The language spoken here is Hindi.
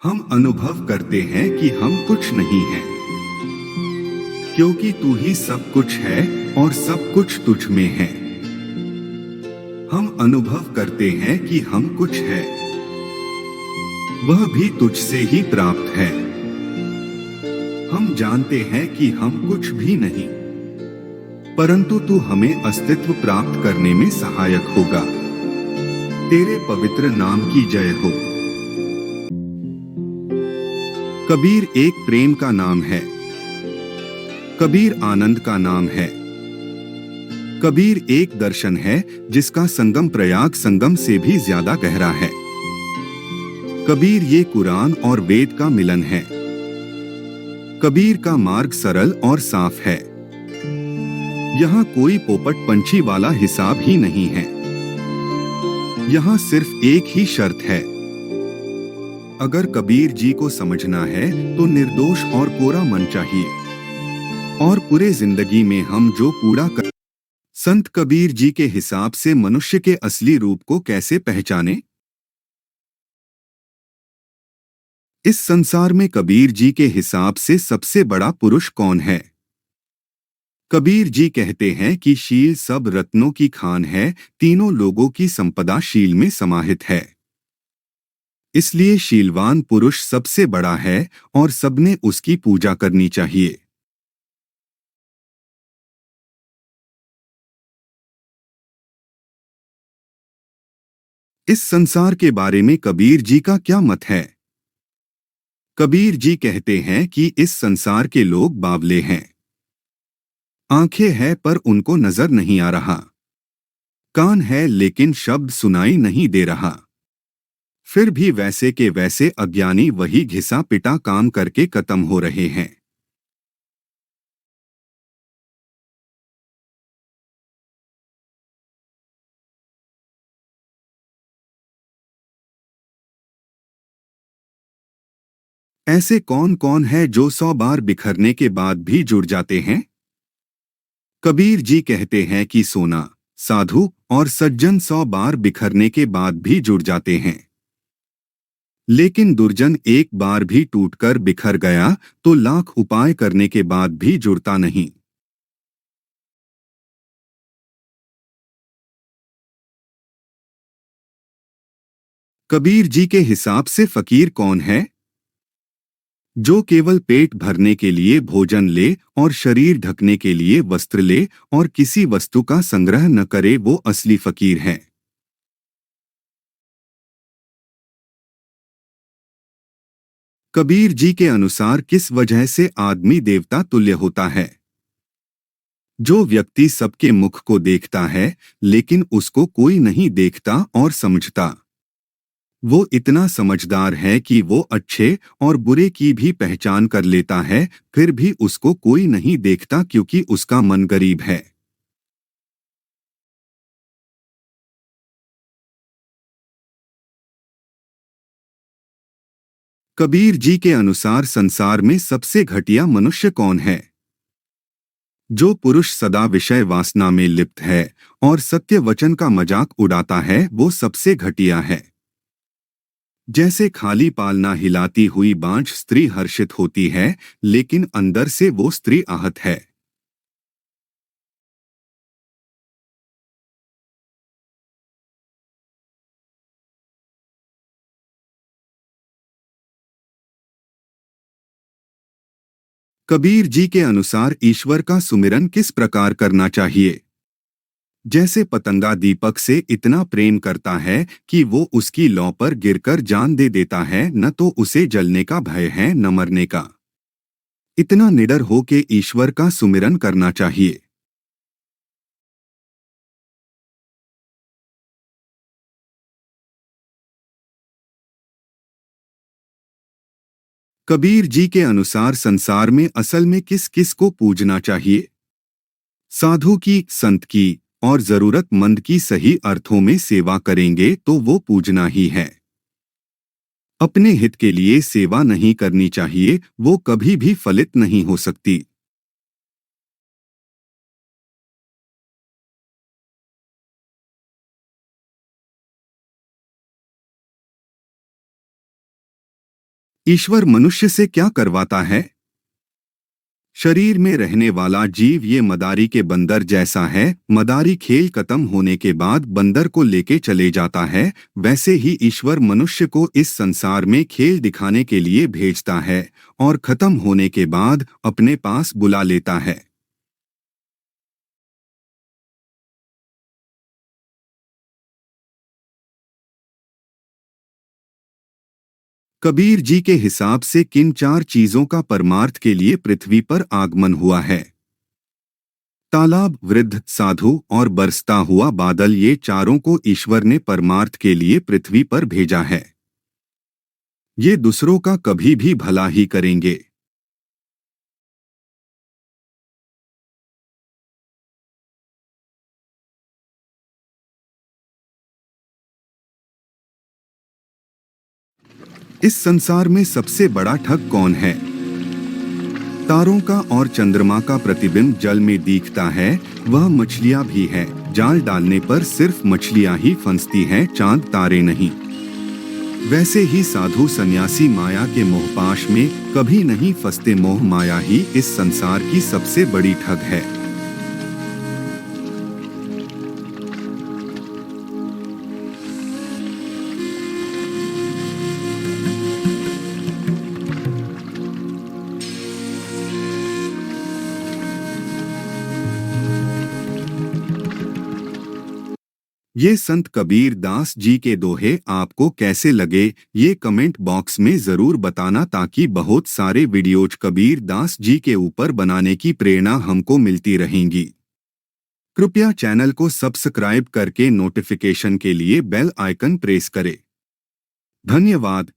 हम अनुभव करते हैं कि हम कुछ नहीं हैं, क्योंकि तू ही सब कुछ है और सब कुछ तुझ में है। हम अनुभव करते हैं कि हम कुछ है, वह भी तुझसे ही प्राप्त है। हम जानते हैं कि हम कुछ भी नहीं, परंतु तू हमें अस्तित्व प्राप्त करने में सहायक होगा। तेरे पवित्र नाम की जय हो। कबीर एक प्रेम का नाम है, कबीर आनंद का नाम है। कबीर एक दर्शन है जिसका संगम प्रयाग संगम से भी ज्यादा गहरा है। कबीर ये कुरान और वेद का मिलन है। कबीर का मार्ग सरल और साफ है। यहाँ कोई पोपट पंछी वाला हिसाब ही नहीं है। यहाँ सिर्फ एक ही शर्त है, अगर कबीर जी को समझना है तो निर्दोष और कोरा मन चाहिए। और पूरे जिंदगी में हम जो कूड़ा कर संत कबीर जी के हिसाब से मनुष्य के असली रूप को कैसे पहचाने? इस संसार में कबीर जी के हिसाब से सबसे बड़ा पुरुष कौन है? कबीर जी कहते हैं कि शील सब रत्नों की खान है, तीनों लोगों की संपदा शील में समाहित है। इसलिए शीलवान पुरुष सबसे बड़ा है और सबने उसकी पूजा करनी चाहिए। इस संसार के बारे में कबीर जी का क्या मत है? कबीर जी कहते हैं कि इस संसार के लोग बावले हैं। आंखें हैं पर उनको नजर नहीं आ रहा। कान है लेकिन शब्द सुनाई नहीं दे रहा। फिर भी वैसे के वैसे अज्ञानी वही घिसा पिटा काम करके खत्म हो रहे हैं। ऐसे कौन कौन है जो 100 बार बिखरने के बाद भी जुड़ जाते हैं? कबीर जी कहते हैं कि सोना, साधु और सज्जन 100 बार बिखरने के बाद भी जुड़ जाते हैं, लेकिन दुर्जन एक बार भी टूटकर बिखर गया तो लाख उपाय करने के बाद भी जुड़ता नहीं। कबीर जी के हिसाब से फकीर कौन है? जो केवल पेट भरने के लिए भोजन ले और शरीर ढकने के लिए वस्त्र ले और किसी वस्तु का संग्रह न करे, वो असली फकीर है। कबीर जी के अनुसार किस वजह से आदमी देवता तुल्य होता है? जो व्यक्ति सबके मुख को देखता है लेकिन उसको कोई नहीं देखता और समझता, वो इतना समझदार है कि वो अच्छे और बुरे की भी पहचान कर लेता है, फिर भी उसको कोई नहीं देखता क्योंकि उसका मन गरीब है। कबीर जी के अनुसार संसार में सबसे घटिया मनुष्य कौन है? जो पुरुष सदा विषय वासना में लिप्त है और सत्य वचन का मजाक उड़ाता है, वो सबसे घटिया है। जैसे खाली पालना हिलाती हुई बांझ स्त्री हर्षित होती है, लेकिन अंदर से वो स्त्री आहत है। कबीर जी के अनुसार ईश्वर का सुमिरन किस प्रकार करना चाहिए? जैसे पतंगा दीपक से इतना प्रेम करता है कि वो उसकी लौ पर गिरकर जान दे देता है, न तो उसे जलने का भय है न मरने का। इतना निडर हो के ईश्वर का सुमिरन करना चाहिए। कबीर जी के अनुसार संसार में असल में किस किस को पूजना चाहिए? साधु की, संत की और जरूरतमंद की सही अर्थों में सेवा करेंगे तो वो पूजना ही है। अपने हित के लिए सेवा नहीं करनी चाहिए, वो कभी भी फलित नहीं हो सकती। ईश्वर मनुष्य से क्या करवाता है? शरीर में रहने वाला जीव ये मदारी के बंदर जैसा है। मदारी खेल खत्म होने के बाद बंदर को लेके चले जाता है, वैसे ही ईश्वर मनुष्य को इस संसार में खेल दिखाने के लिए भेजता है और खत्म होने के बाद अपने पास बुला लेता है। कबीर जी के हिसाब से किन 4 चीजों का परमार्थ के लिए पृथ्वी पर आगमन हुआ है? तालाब, वृद्ध, साधु और बरसता हुआ बादल, ये चारों को ईश्वर ने परमार्थ के लिए पृथ्वी पर भेजा है। ये दूसरों का कभी भी भला ही करेंगे। इस संसार में सबसे बड़ा ठग कौन है? तारों का और चंद्रमा का प्रतिबिंब जल में दिखता है, वह मछलियां भी है। जाल डालने पर सिर्फ मछलियां ही फंसती हैं, चांद तारे नहीं। वैसे ही साधु सन्यासी माया के मोहपाश में कभी नहीं फंसते। मोह माया ही इस संसार की सबसे बड़ी ठग है। ये संत कबीर दास जी के दोहे आपको कैसे लगे, ये कमेंट बॉक्स में जरूर बताना, ताकि बहुत सारे वीडियोज कबीर दास जी के ऊपर बनाने की प्रेरणा हमको मिलती रहेंगी। कृपया चैनल को सब्सक्राइब करके नोटिफिकेशन के लिए बेल आइकन प्रेस करें। धन्यवाद।